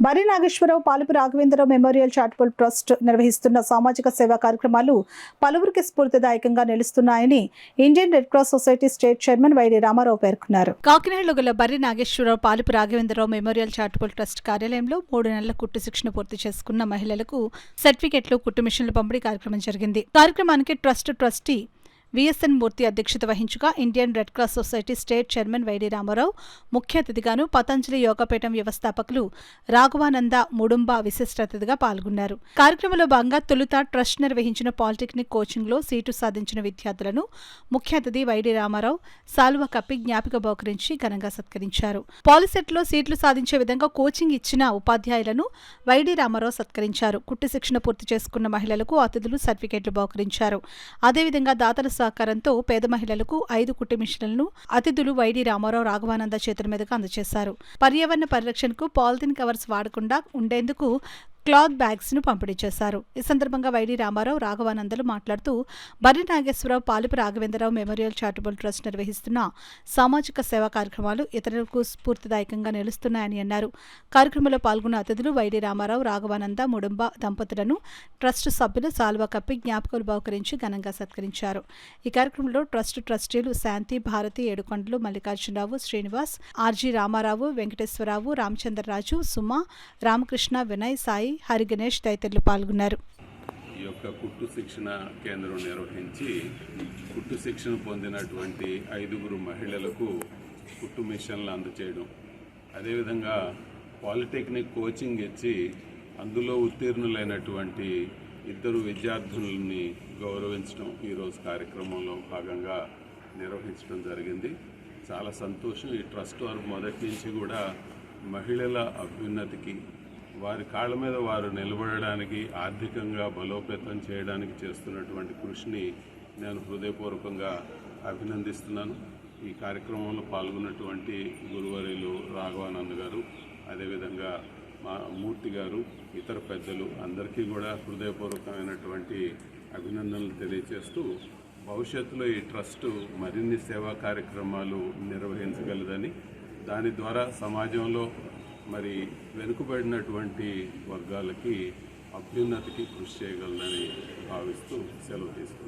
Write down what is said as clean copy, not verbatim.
బరి Nageswararao Palupu Raghavendrarao Memorial Charitable Trust నిర్వహిస్తున్న సామాజిక సేవా కార్యక్రమాలు పలువురికి స్ఫూర్తిదాయకంగా నిలుస్తున్నాయని Indian Red Cross Society state chairman YD Ramarao పేర్కొన్నారు. కాకినాడలో గల Bari Nageswararao Palupu Raghavendrarao Memorial Charitable Trust కార్యాలయంలో 3 నెలల కుట్టు శిక్షణ పూర్తి చేసుకున్న మహిళలకు సర్టిఫికెట్లు, కుట్టు మిషన్ల పంపిణీ కార్యక్రమం జరిగింది. కార్యక్రమానికి ట్రస్టీ విఎస్ఎన్ మూర్తి అధ్యక్షత వహించగా Indian Red Cross Society state chairman YD Ramarao ముఖ్య అతిథిగాను, పతంజలి యోగపీఠం వ్యవస్థాపకులు రాఘవానంద ముడుంబ విశిష్ట అతిథిగా పాల్గొన్నారు. కార్యక్రమంలో భాగంగా తొలుత ట్రస్ట్ నిర్వహించిన పాలిటెక్నిక్ కోచింగ్లో సీటు సాధించిన విద్యార్థులను ముఖ్య అతిథి వైడి రామారావు సాల్వా కప్పి జ్ఞాపిక బహుకరించి ఘనంగా సత్కరించారు. పాలిసెట్లో సీట్లు సాధించే విధంగా కోచింగ్ ఇచ్చిన ఉపాధ్యాయులను వైడి రామారావు సత్కరించారు. కుట్టు శిక్షణ పూర్తి చేసుకున్న మహిళలకు అతిథులు సర్టిఫికెట్లు బహుకరించారు. అదేవిధంగా దాతల సహకారంతో పేద మహిళలకు 5 కుట్టు మిషన్లను అతిథులు వైడి రామారావు, రాఘవానంద చేతుల మీదుగా అందజేశారు. పర్యావరణ పరిరక్షణకు పాలిథిన్ కవర్స్ వాడకుండా ఉండేందుకు క్లాత్ బ్యాగ్స్ ను పంపిణీ చేశారు. ఈ సందర్భంగా వైడి రామారావు, రాఘవానందలు మాట్లాడుతూ Bari Nageswararao Palupu Raghavendrarao Memorial Charitable Trust నిర్వహిస్తున్న సామాజిక సేవా కార్యక్రమాలు ఇతరులకు స్ఫూర్తిదాయకంగా నిలుస్తున్నాయని అన్నారు. కార్యక్రమంలో పాల్గొన్న అతిథులు వైడి రామారావు, రాఘవానంద ముడుంబ దంపతులను ట్రస్ట్ సభ్యులు సాల్వా కప్పి జ్ఞాపకాలు బహుకరించి ఘనంగా సత్కరించారు. ఈ కార్యక్రమంలో ట్రస్టీలు శాంతి, భారతి, ఏడుకొండలు, మల్లికార్జునరావు, శ్రీనివాస్, ఆర్జీ రామారావు, వెంకటేశ్వరరావు, రామచంద్రరాజు, సుమ, రామకృష్ణ, వినయ్, సాయి, హరి గణేష్ తదితరులు పాల్గొన్నారు. ఈ యొక్క కుట్టు శిక్షణ కేంద్రం నిర్వహించి కుట్టు శిక్షణ పొందినటువంటి 5 మహిళలకు కుట్టు మిషన్లు అందచేయడం, అదేవిధంగా పాలిటెక్నిక్ కోచింగ్ ఇచ్చి అందులో ఉత్తీర్ణులైనటువంటి 2 విద్యార్థులని గౌరవించడం ఈరోజు కార్యక్రమంలో భాగంగా నిర్వహించడం జరిగింది. చాలా సంతోషం. ఈ ట్రస్ట్ వారు మొదటి నుంచి కూడా మహిళల అభ్యున్నతికి, వారి కాళ్ళ మీద వారు నిలబడడానికి, ఆర్థికంగా బలోపేతం చేయడానికి చేస్తున్నటువంటి కృషిని నేను హృదయపూర్వకంగా అభినందిస్తున్నాను. ఈ కార్యక్రమంలో పాల్గొన్నటువంటి గురువర్యులు రాఘవానంద గారు, అదేవిధంగా మా మూర్తి గారు, ఇతర పెద్దలు అందరికీ కూడా హృదయపూర్వకమైనటువంటి అభినందనలు తెలియజేస్తూ భవిష్యత్తులో ఈ ట్రస్టు మరిన్ని సేవా కార్యక్రమాలు నిర్వహించగలదని, దాని ద్వారా సమాజంలో మరి వెనుకబడినటువంటి వర్గాలకి అభ్యున్నతికి కృషి చేయగలనని భావిస్తూ సెలవు తీసుకుంటాను.